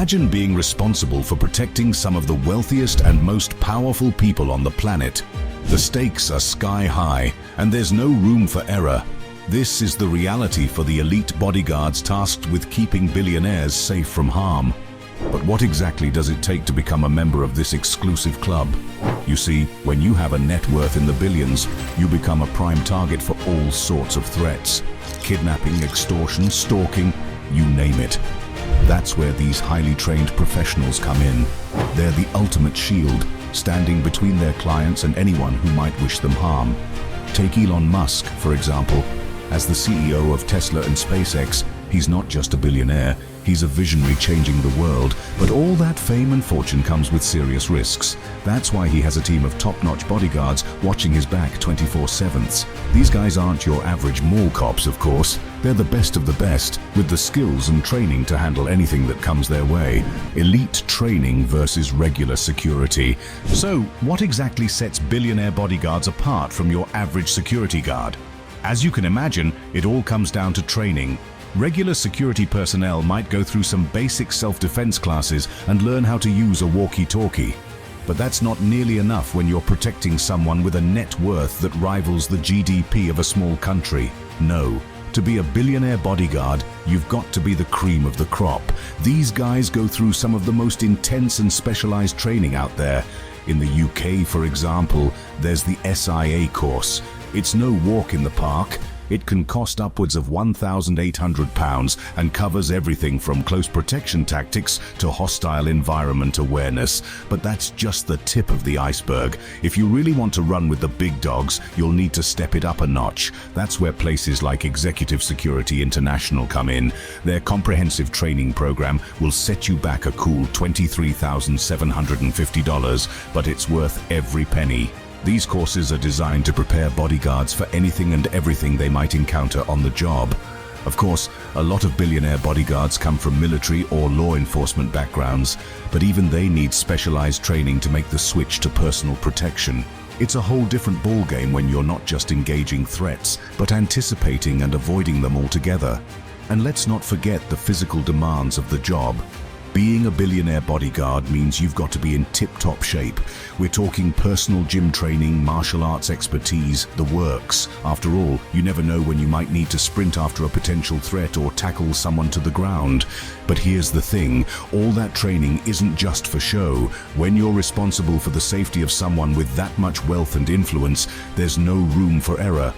Imagine being responsible for protecting some of the wealthiest and most powerful people on the planet. The stakes are sky high, and there's no room for error. This is the reality for the elite bodyguards tasked with keeping billionaires safe from harm. But what exactly does it take to become a member of this exclusive club? You see, when you have a net worth in the billions, you become a prime target for all sorts of threats. Kidnapping, extortion, stalking, you name it. That's where these highly trained professionals come in. They're the ultimate shield, standing between their clients and anyone who might wish them harm. Take Elon Musk, for example. As the CEO of Tesla and SpaceX, he's not just a billionaire, he's a visionary changing the world, but all that fame and fortune comes with serious risks. That's why he has a team of top-notch bodyguards watching his back 24/7. These guys aren't your average mall cops, of course. They're the best of the best, with the skills and training to handle anything that comes their way. Elite training versus regular security. So, what exactly sets billionaire bodyguards apart from your average security guard? As you can imagine, it all comes down to training. Regular security personnel might go through some basic self-defense classes and learn how to use a walkie-talkie. But that's not nearly enough when you're protecting someone with a net worth that rivals the GDP of a small country. No. To be a billionaire bodyguard, you've got to be the cream of the crop. These guys go through some of the most intense and specialized training out there. In the UK, for example, there's the SIA course. It's no walk in the park. It can cost upwards of £1,800 and covers everything from close protection tactics to hostile environment awareness. But that's just the tip of the iceberg. If you really want to run with the big dogs, you'll need to step it up a notch. That's where places like Executive Security International come in. Their comprehensive training program will set you back a cool $23,750, but it's worth every penny. These courses are designed to prepare bodyguards for anything and everything they might encounter on the job. Of course, a lot of billionaire bodyguards come from military or law enforcement backgrounds, but even they need specialized training to make the switch to personal protection. It's a whole different ballgame when you're not just engaging threats, but anticipating and avoiding them altogether. And let's not forget the physical demands of the job. Being a billionaire bodyguard means you've got to be in tip-top shape. We're talking personal gym training, martial arts expertise, the works. After all, you never know when you might need to sprint after a potential threat or tackle someone to the ground. But here's the thing, all that training isn't just for show. When you're responsible for the safety of someone with that much wealth and influence, there's no room for error.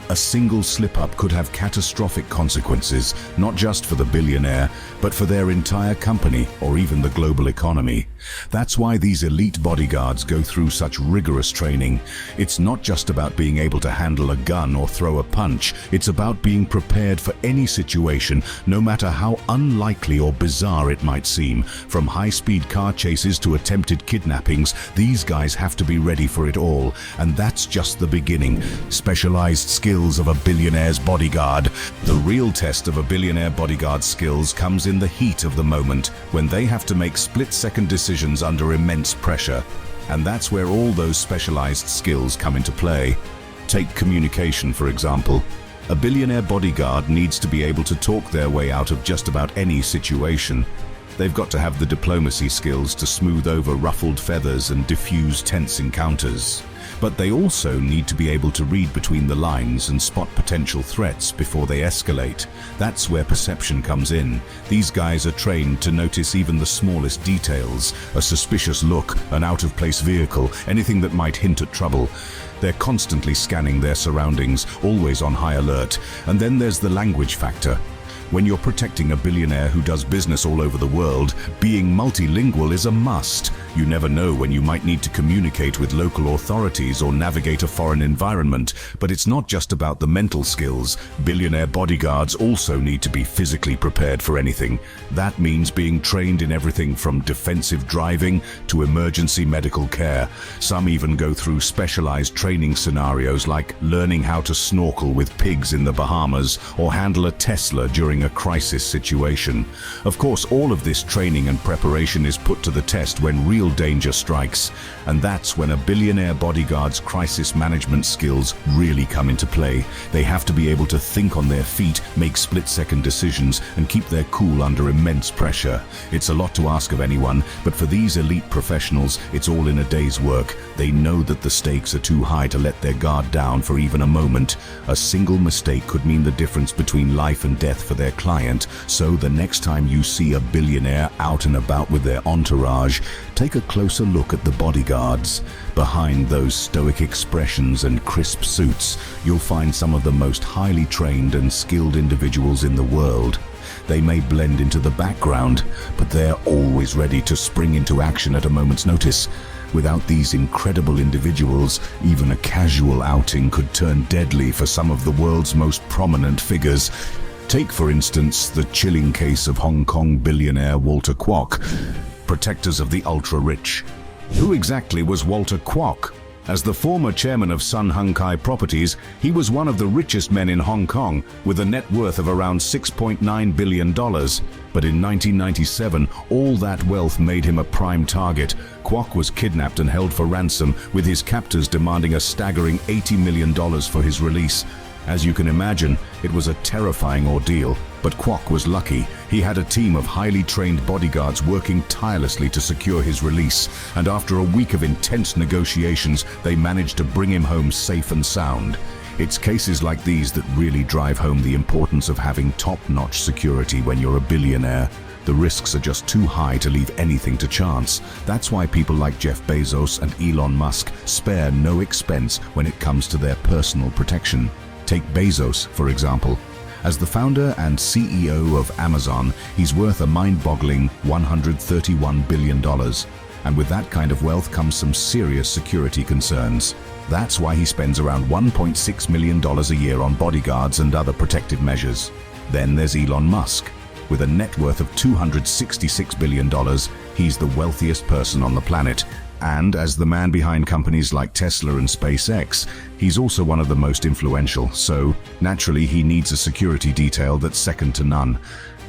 A single slip-up could have catastrophic consequences, not just for the billionaire, but for their entire company or even the global economy. That's why these elite bodyguards go through such rigorous training. It's not just about being able to handle a gun or throw a punch. It's about being prepared for any situation, no matter how unlikely or bizarre it might seem. From high-speed car chases to attempted kidnappings, these guys have to be ready for it all. And that's just the beginning. Specialized skills of a billionaire's bodyguard. The real test of a billionaire bodyguard's skills comes in the heat of the moment, when they have to make split-second decisions under immense pressure. And that's where all those specialized skills come into play. Take communication, for example. A billionaire bodyguard needs to be able to talk their way out of just about any situation. They've got to have the diplomacy skills to smooth over ruffled feathers and diffuse tense encounters. But they also need to be able to read between the lines and spot potential threats before they escalate. That's where perception comes in. These guys are trained to notice even the smallest details, a suspicious look, an out-of-place vehicle, anything that might hint at trouble. They're constantly scanning their surroundings, always on high alert. And then there's the language factor. When you're protecting a billionaire who does business all over the world, being multilingual is a must. You never know when you might need to communicate with local authorities or navigate a foreign environment. But it's not just about the mental skills. Billionaire bodyguards also need to be physically prepared for anything. That means being trained in everything from defensive driving to emergency medical care. Some even go through specialized training scenarios like learning how to snorkel with pigs in the Bahamas or handle a Tesla during during a crisis situation. Of course, all of this training and preparation is put to the test when real danger strikes, and that's when a billionaire bodyguard's crisis management skills really come into play. They have to be able to think on their feet, make split-second decisions, and keep their cool under immense pressure. It's a lot to ask of anyone, but for these elite professionals, it's all in a day's work. They know that the stakes are too high to let their guard down for even a moment. A single mistake could mean the difference between life and death for their client. So the next time you see a billionaire out and about with their entourage, take a closer look at the bodyguards. Behind those stoic expressions and crisp suits, you'll find some of the most highly trained and skilled individuals in the world. They may blend into the background, but they're always ready to spring into action at a moment's notice. Without these incredible individuals, even a casual outing could turn deadly for some of the world's most prominent figures. Take, for instance, the chilling case of Hong Kong billionaire Walter Kwok, protectors of the ultra-rich. Who exactly was Walter Kwok? As the former chairman of Sun Hung Kai Properties, he was one of the richest men in Hong Kong, with a net worth of around $6.9 billion. But in 1997, all that wealth made him a prime target. Kwok was kidnapped and held for ransom, with his captors demanding a staggering $80 million for his release. As you can imagine, it was a terrifying ordeal, but Kwok was lucky. He had a team of highly trained bodyguards working tirelessly to secure his release, and after a week of intense negotiations, they managed to bring him home safe and sound. It's cases like these that really drive home the importance of having top-notch security when you're a billionaire. The risks are just too high to leave anything to chance. That's why people like Jeff Bezos and Elon Musk spare no expense when it comes to their personal protection. Take Bezos, for example. As the founder and CEO of Amazon, he's worth a mind-boggling $131 billion. And with that kind of wealth comes some serious security concerns. That's why he spends around $1.6 million a year on bodyguards and other protective measures. Then there's Elon Musk. With a net worth of $266 billion, he's the wealthiest person on the planet. And as the man behind companies like Tesla and SpaceX, he's also one of the most influential, so naturally he needs a security detail that's second to none.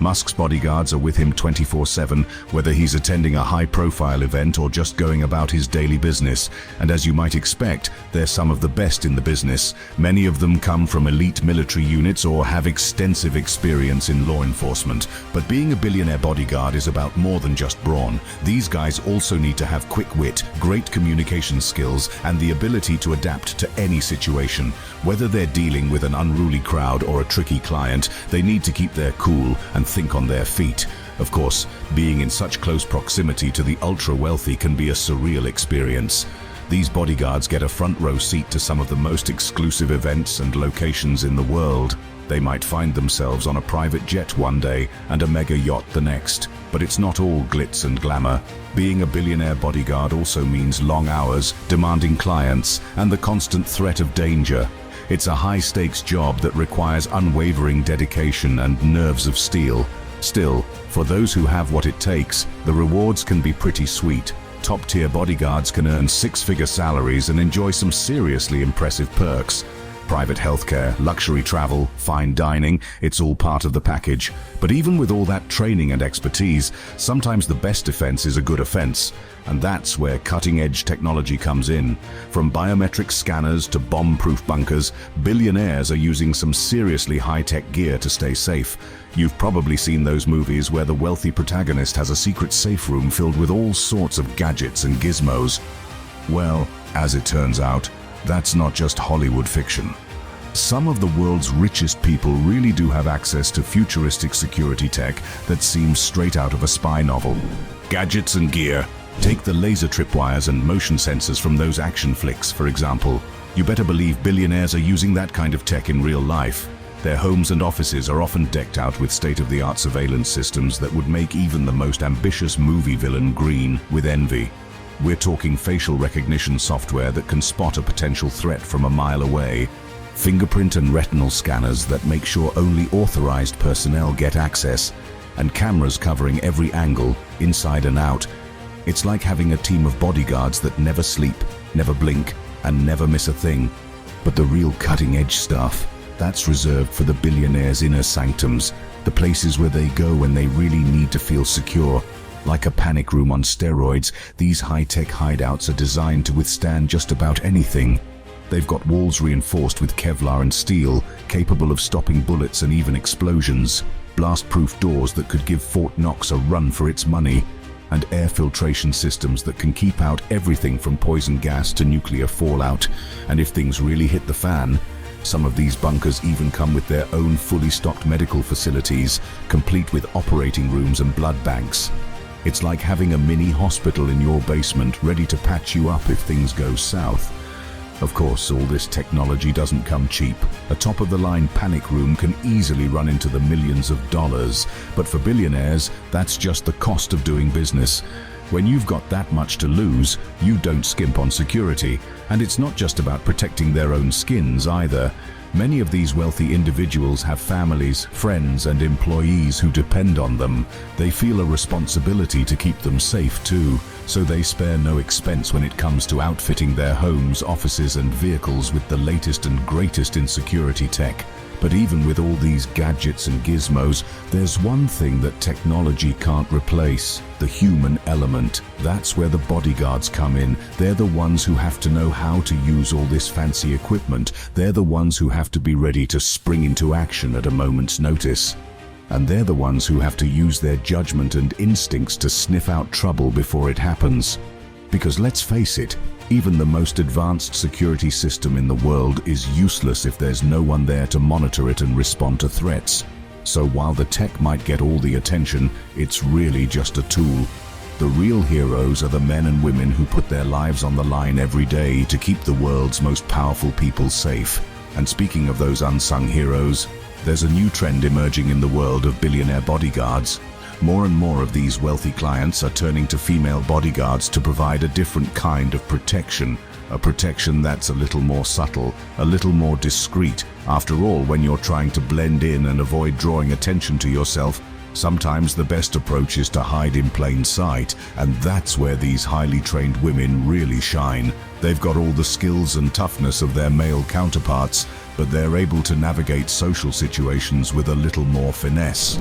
Musk's bodyguards are with him 24/7, whether he's attending a high-profile event or just going about his daily business. And as you might expect, they're some of the best in the business. Many of them come from elite military units or have extensive experience in law enforcement. But being a billionaire bodyguard is about more than just brawn. These guys also need to have quick wit, great communication skills, and the ability to adapt to any situation. Whether they're dealing with an unruly crowd or a tricky client, they need to keep their cool and think on their feet. Of course, being in such close proximity to the ultra-wealthy can be a surreal experience. These bodyguards get a front row seat to some of the most exclusive events and locations in the world. They might find themselves on a private jet one day and a mega yacht the next. But it's not all glitz and glamour. Being a billionaire bodyguard also means long hours, demanding clients, and the constant threat of danger. It's a high-stakes job that requires unwavering dedication and nerves of steel. Still, for those who have what it takes, the rewards can be pretty sweet. Top-tier bodyguards can earn six-figure salaries and enjoy some seriously impressive perks. Private healthcare, luxury travel, fine dining, it's all part of the package. But even with all that training and expertise, sometimes the best defense is a good offense. And that's where cutting-edge technology comes in. From biometric scanners to bomb-proof bunkers, billionaires are using some seriously high-tech gear to stay safe. You've probably seen those movies where the wealthy protagonist has a secret safe room filled with all sorts of gadgets and gizmos. Well, as it turns out, that's not just Hollywood fiction. Some of the world's richest people really do have access to futuristic security tech that seems straight out of a spy novel. Gadgets and gear. Take the laser tripwires and motion sensors from those action flicks, for example. You better believe billionaires are using that kind of tech in real life. Their homes and offices are often decked out with state-of-the-art surveillance systems that would make even the most ambitious movie villain green with envy. We're talking facial recognition software that can spot a potential threat from a mile away, fingerprint and retinal scanners that make sure only authorized personnel get access, and cameras covering every angle, inside and out. It's like having a team of bodyguards that never sleep, never blink, and never miss a thing. But the real cutting-edge stuff, that's reserved for the billionaire's inner sanctums. the places where they go when they really need to feel secure. Like a panic room on steroids, these high-tech hideouts are designed to withstand just about anything. They've got walls reinforced with Kevlar and steel, capable of stopping bullets and even explosions, blast-proof doors that could give Fort Knox a run for its money, and air filtration systems that can keep out everything from poison gas to nuclear fallout. And if things really hit the fan, some of these bunkers even come with their own fully stocked medical facilities, complete with operating rooms and blood banks. It's like having a mini hospital in your basement, ready to patch you up if things go south. Of course, all this technology doesn't come cheap. A top-of-the-line panic room can easily run into the millions of dollars, but for billionaires, that's just the cost of doing business. When you've got that much to lose, you don't skimp on security. And it's not just about protecting their own skins either. Many of these wealthy individuals have families, friends, and employees who depend on them. They feel a responsibility to keep them safe too, so they spare no expense when it comes to outfitting their homes, offices, and vehicles with the latest and greatest in security tech. But even with all these gadgets and gizmos, there's one thing that technology can't replace: the human element. That's where the bodyguards come in. They're the ones who have to know how to use all this fancy equipment. They're the ones who have to be ready to spring into action at a moment's notice. And they're the ones who have to use their judgment and instincts to sniff out trouble before it happens. Because let's face it, even the most advanced security system in the world is useless if there's no one there to monitor it and respond to threats. So while the tech might get all the attention, it's really just a tool. The real heroes are the men and women who put their lives on the line every day to keep the world's most powerful people safe. And speaking of those unsung heroes, there's a new trend emerging in the world of billionaire bodyguards. More and more of these wealthy clients are turning to female bodyguards to provide a different kind of protection. A protection that's a little more subtle, a little more discreet. After all, when you're trying to blend in and avoid drawing attention to yourself, sometimes the best approach is to hide in plain sight, and that's where these highly trained women really shine. They've got all the skills and toughness of their male counterparts, but they're able to navigate social situations with a little more finesse.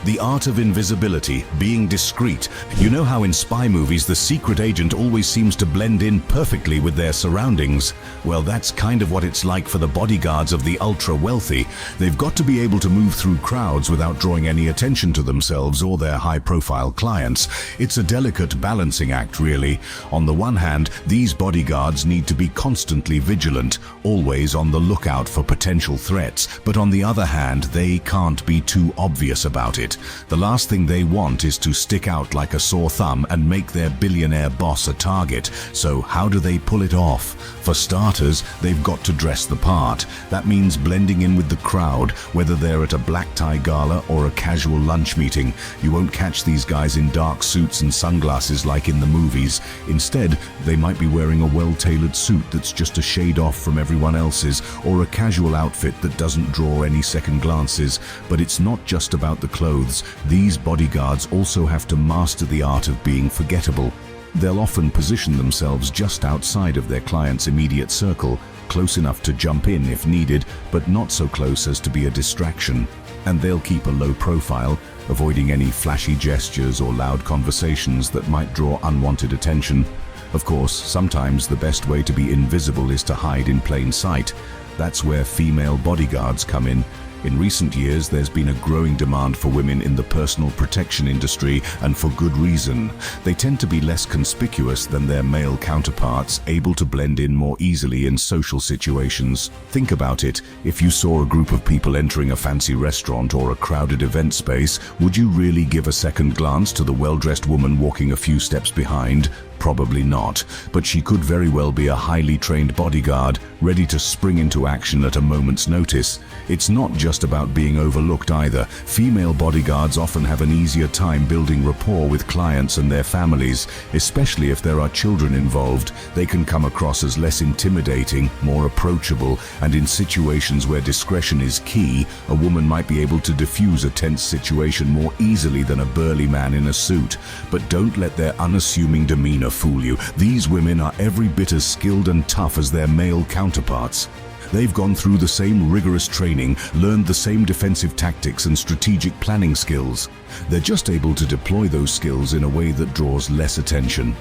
The art of invisibility, being discreet. You know how in spy movies the secret agent always seems to blend in perfectly with their surroundings? Well, that's kind of what it's like for the bodyguards of the ultra-wealthy. They've got to be able to move through crowds without drawing any attention to themselves or their high-profile clients. It's a delicate balancing act, really. On the one hand, these bodyguards need to be constantly vigilant, always on the lookout for potential threats, but on the other hand, they can't be too obvious about it. The last thing they want is to stick out like a sore thumb and make their billionaire boss a target. So how do they pull it off? For starters, they've got to dress the part. That means blending in with the crowd, whether they're at a black tie gala or a casual lunch meeting. You won't catch these guys in dark suits and sunglasses like in the movies. Instead, they might be wearing a well-tailored suit that's just a shade off from everyone else's, or a casual outfit that doesn't draw any second glances. But it's not just about the clothes. These bodyguards also have to master the art of being forgettable. They'll often position themselves just outside of their client's immediate circle, close enough to jump in if needed, but not so close as to be a distraction. And they'll keep a low profile, avoiding any flashy gestures or loud conversations that might draw unwanted attention. Of course, sometimes the best way to be invisible is to hide in plain sight. That's where female bodyguards come in. In recent years, there's been a growing demand for women in the personal protection industry, and for good reason. They tend to be less conspicuous than their male counterparts, able to blend in more easily in social situations. Think about it. If you saw a group of people entering a fancy restaurant or a crowded event space, would you really give a second glance to the well-dressed woman walking a few steps behind? Probably not, but she could very well be a highly trained bodyguard, ready to spring into action at a moment's notice. It's not just about being overlooked either. Female bodyguards often have an easier time building rapport with clients and their families, especially if there are children involved. They can come across as less intimidating, more approachable, and in situations where discretion is key, a woman might be able to diffuse a tense situation more easily than a burly man in a suit. But don't let their unassuming demeanor fool you. These women are every bit as skilled and tough as their male counterparts. They've gone through the same rigorous training, learned the same defensive tactics and strategic planning skills. They're just able to deploy those skills in a way that draws less attention.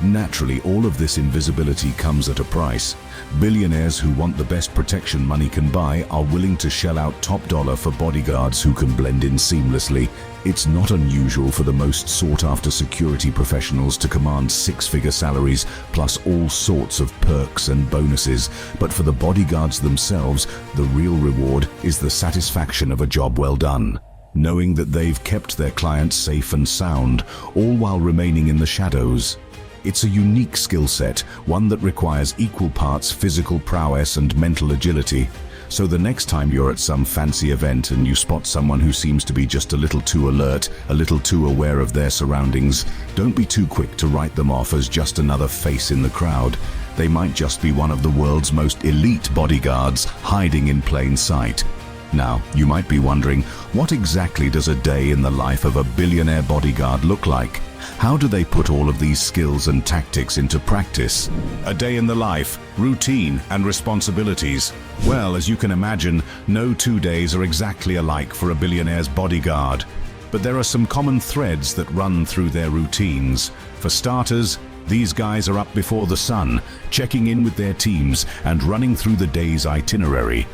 Naturally, all of this invisibility comes at a price. Billionaires who want the best protection money can buy are willing to shell out top dollar for bodyguards who can blend in seamlessly. It's not unusual for the most sought-after security professionals to command six-figure salaries, plus all sorts of perks and bonuses. But for the bodyguards themselves, the real reward is the satisfaction of a job well done, knowing that they've kept their clients safe and sound, all while remaining in the shadows. It's a unique skill set, one that requires equal parts physical prowess and mental agility. So the next time you're at some fancy event and you spot someone who seems to be just a little too alert, a little too aware of their surroundings, don't be too quick to write them off as just another face in the crowd. They might just be one of the world's most elite bodyguards hiding in plain sight. Now, you might be wondering, what exactly does a day in the life of a billionaire bodyguard look like? How do they put all of these skills and tactics into practice? A day in the life, routine, and responsibilities. Well, as you can imagine, no 2 days are exactly alike for a billionaire's bodyguard. But there are some common threads that run through their routines. For starters, these guys are up before the sun, checking in with their teams and running through the day's itinerary.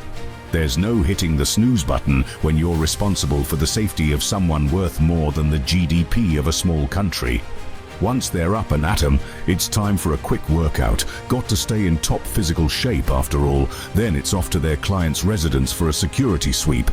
There's no hitting the snooze button when you're responsible for the safety of someone worth more than the GDP of a small country. Once they're up and at 'em, it's time for a quick workout. Got to stay in top physical shape after all. Then it's off to their client's residence for a security sweep.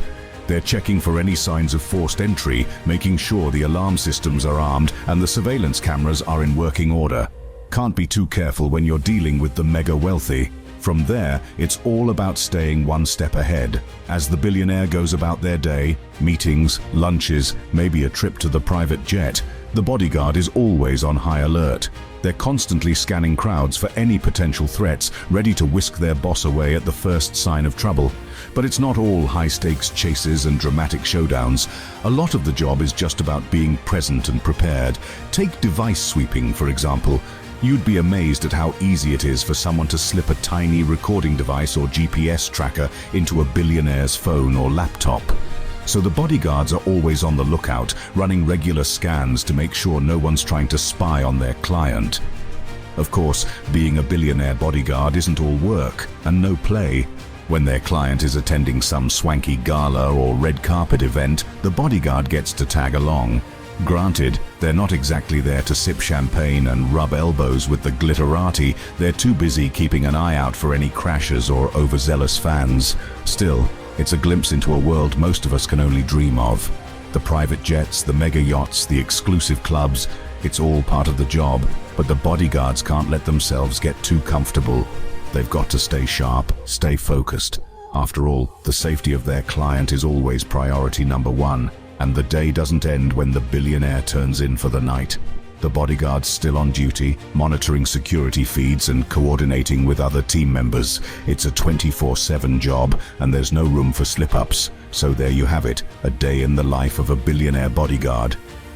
They're checking for any signs of forced entry, making sure the alarm systems are armed and the surveillance cameras are in working order. Can't be too careful when you're dealing with the mega wealthy. From there, it's all about staying one step ahead. As the billionaire goes about their day, meetings, lunches, maybe a trip to the private jet, the bodyguard is always on high alert. They're constantly scanning crowds for any potential threats, ready to whisk their boss away at the first sign of trouble. But it's not all high-stakes chases and dramatic showdowns. A lot of the job is just about being present and prepared. Take device sweeping, for example. You'd be amazed at how easy it is for someone to slip a tiny recording device or GPS tracker into a billionaire's phone or laptop. So the bodyguards are always on the lookout, running regular scans to make sure no one's trying to spy on their client. Of course, being a billionaire bodyguard isn't all work and no play. When their client is attending some swanky gala or red carpet event, the bodyguard gets to tag along. Granted, they're not exactly there to sip champagne and rub elbows with the glitterati. They're too busy keeping an eye out for any crashers or overzealous fans. Still, it's a glimpse into a world most of us can only dream of. The private jets, the mega yachts, the exclusive clubs, it's all part of the job, but the bodyguards can't let themselves get too comfortable. They've got to stay sharp, stay focused. After all, the safety of their client is always priority number one. And the day doesn't end when the billionaire turns in for the night. The bodyguard's still on duty, monitoring security feeds and coordinating with other team members. It's a 24/7 job, and there's no room for slip-ups. So there you have it, a day in the life of a billionaire bodyguard.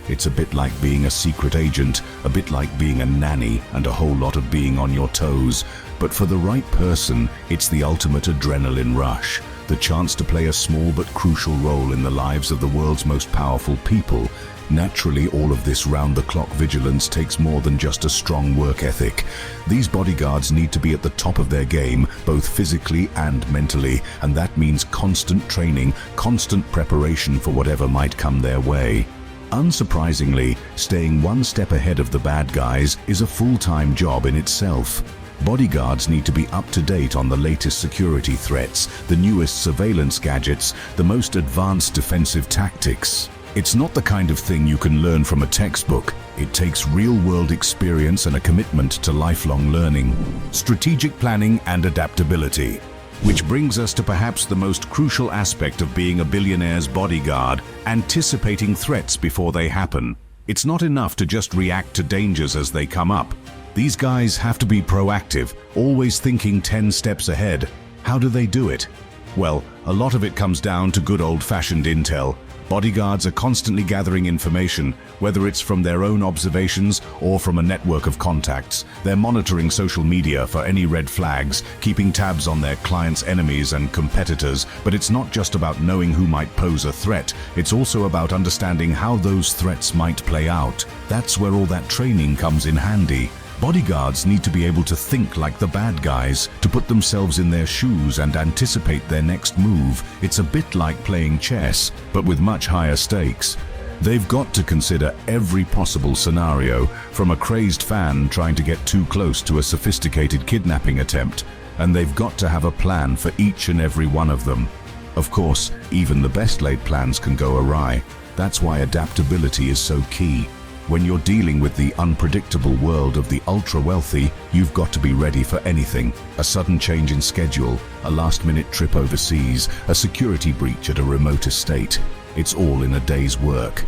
It's a bit like being a secret agent, a bit like being a nanny, and a whole lot of being on your toes. But for the right person, it's the ultimate adrenaline rush. The chance to play a small but crucial role in the lives of the world's most powerful people. Naturally, all of this round-the-clock vigilance takes more than just a strong work ethic. These bodyguards need to be at the top of their game, both physically and mentally, and that means constant training, constant preparation for whatever might come their way. Unsurprisingly, staying one step ahead of the bad guys is a full-time job in itself. Bodyguards need to be up to date on the latest security threats, the newest surveillance gadgets, the most advanced defensive tactics. It's not the kind of thing you can learn from a textbook. It takes real-world experience and a commitment to lifelong learning, strategic planning, and adaptability. Which brings us to perhaps the most crucial aspect of being a billionaire's bodyguard: anticipating threats before they happen. It's not enough to just react to dangers as they come up. These guys have to be proactive, always thinking 10 steps ahead. How do they do it? Well, a lot of it comes down to good old-fashioned intel. Bodyguards are constantly gathering information, whether it's from their own observations or from a network of contacts. They're monitoring social media for any red flags, keeping tabs on their clients' enemies and competitors. But it's not just about knowing who might pose a threat, it's also about understanding how those threats might play out. That's where all that training comes in handy. Bodyguards need to be able to think like the bad guys, to put themselves in their shoes and anticipate their next move. It's a bit like playing chess, but with much higher stakes. They've got to consider every possible scenario, from a crazed fan trying to get too close to a sophisticated kidnapping attempt, and they've got to have a plan for each and every one of them. Of course, even the best laid plans can go awry. That's why adaptability is so key. When you're dealing with the unpredictable world of the ultra-wealthy, you've got to be ready for anything. A sudden change in schedule, a last-minute trip overseas, a security breach at a remote estate. It's all in a day's work.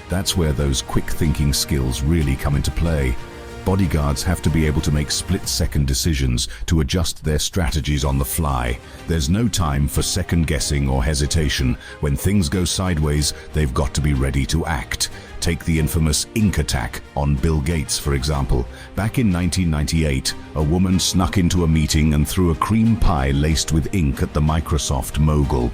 That's where those quick-thinking skills really come into play. Bodyguards have to be able to make split-second decisions, to adjust their strategies on the fly. There's no time for second-guessing or hesitation. When things go sideways, they've got to be ready to act. Take the infamous ink attack on Bill Gates, for example. Back in 1998, a woman snuck into a meeting and threw a cream pie laced with ink at the Microsoft mogul.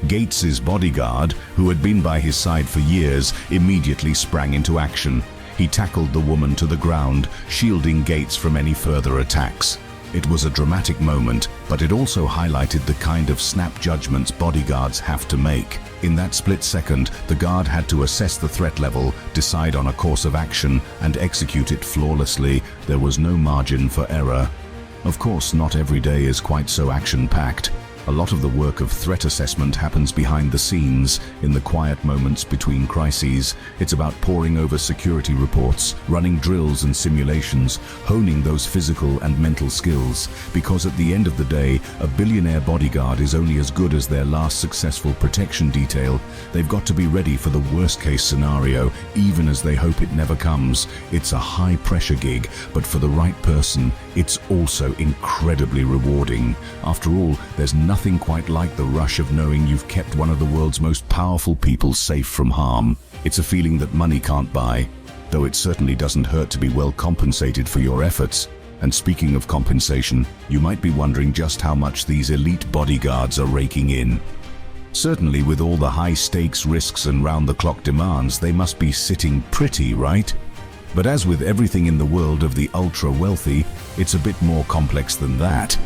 Gates's bodyguard, who had been by his side for years, immediately sprang into action. He tackled the woman to the ground, shielding Gates from any further attacks. It was a dramatic moment, but it also highlighted the kind of snap judgments bodyguards have to make. In that split second, the guard had to assess the threat level, decide on a course of action, and execute it flawlessly. There was no margin for error. Of course, not every day is quite so action-packed. A lot of the work of threat assessment happens behind the scenes, in the quiet moments between crises. It's about poring over security reports, running drills and simulations, honing those physical and mental skills. Because at the end of the day, a billionaire bodyguard is only as good as their last successful protection detail. They've got to be ready for the worst-case scenario, even as they hope it never comes. It's a high-pressure gig, but for the right person, it's also incredibly rewarding. After all, there's nothing quite like the rush of knowing you've kept one of the world's most powerful people safe from harm. It's a feeling that money can't buy, though it certainly doesn't hurt to be well compensated for your efforts. And speaking of compensation, you might be wondering just how much these elite bodyguards are raking in. Certainly, with all the high-stakes risks and round-the-clock demands, they must be sitting pretty, right? But as with everything in the world of the ultra-wealthy, it's a bit more complex than that.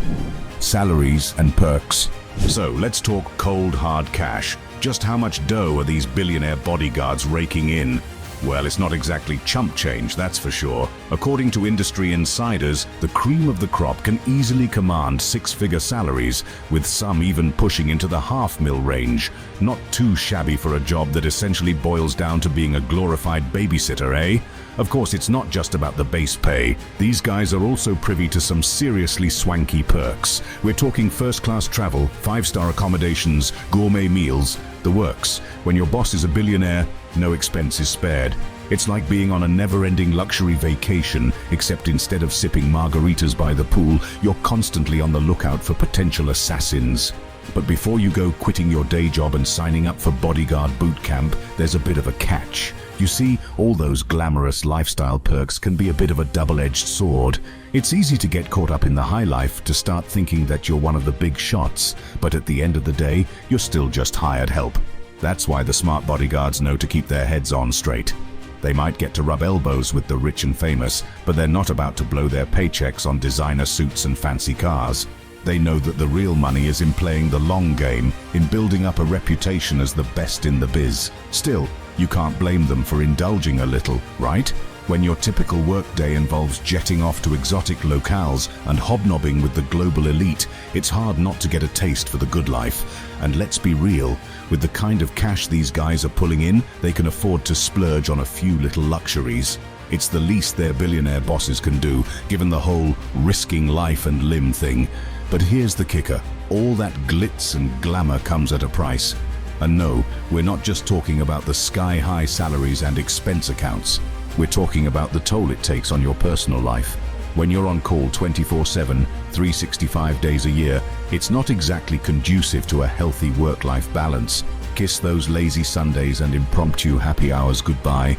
Salaries and perks. So let's talk cold hard cash. Just how much dough are these billionaire bodyguards raking in? Well, it's not exactly chump change, that's for sure. According to industry insiders, the cream of the crop can easily command six-figure salaries, with some even pushing into the $500,000 range. Not too shabby for a job that essentially boils down to being a glorified babysitter, eh? Of course, it's not just about the base pay. These guys are also privy to some seriously swanky perks. We're talking first-class travel, five-star accommodations, gourmet meals, the works. When your boss is a billionaire, no expense is spared. It's like being on a never-ending luxury vacation, except instead of sipping margaritas by the pool, you're constantly on the lookout for potential assassins. But before you go quitting your day job and signing up for bodyguard boot camp, there's a bit of a catch. You see, all those glamorous lifestyle perks can be a bit of a double-edged sword. It's easy to get caught up in the high life, to start thinking that you're one of the big shots, but at the end of the day, you're still just hired help. That's why the smart bodyguards know to keep their heads on straight. They might get to rub elbows with the rich and famous, but they're not about to blow their paychecks on designer suits and fancy cars. They know that the real money is in playing the long game, in building up a reputation as the best in the biz. Still, you can't blame them for indulging a little, right? When your typical workday involves jetting off to exotic locales and hobnobbing with the global elite, it's hard not to get a taste for the good life. And let's be real, with the kind of cash these guys are pulling in, they can afford to splurge on a few little luxuries. It's the least their billionaire bosses can do, given the whole risking life and limb thing. But here's the kicker, all that glitz and glamour comes at a price. And no, we're not just talking about the sky-high salaries and expense accounts. We're talking about the toll it takes on your personal life. When you're on call 24/7, 365 days a year, it's not exactly conducive to a healthy work-life balance. Kiss those lazy Sundays and impromptu happy hours goodbye.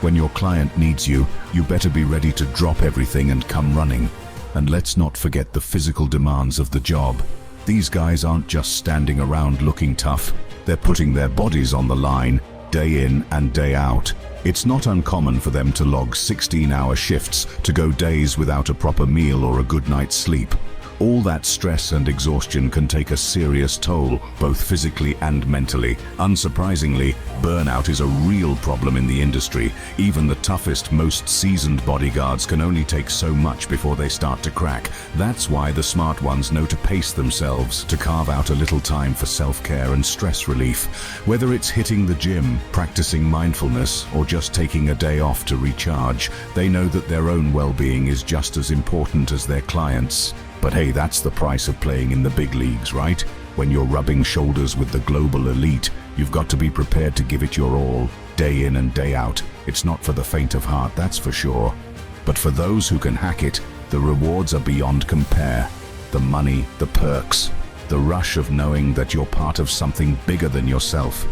When your client needs you, you better be ready to drop everything and come running. And let's not forget the physical demands of the job. These guys aren't just standing around looking tough. They're putting their bodies on the line, day in and day out. It's not uncommon for them to log 16-hour shifts, to go days without a proper meal or a good night's sleep. All that stress and exhaustion can take a serious toll, both physically and mentally. Unsurprisingly, burnout is a real problem in the industry. Even the toughest, most seasoned bodyguards can only take so much before they start to crack. That's why the smart ones know to pace themselves, to carve out a little time for self-care and stress relief. Whether it's hitting the gym, practicing mindfulness, or just taking a day off to recharge, they know that their own well-being is just as important as their clients'. But hey, that's the price of playing in the big leagues, right? When you're rubbing shoulders with the global elite, you've got to be prepared to give it your all, day in and day out. It's not for the faint of heart, that's for sure. But for those who can hack it, the rewards are beyond compare. The money, the perks, the rush of knowing that you're part of something bigger than yourself.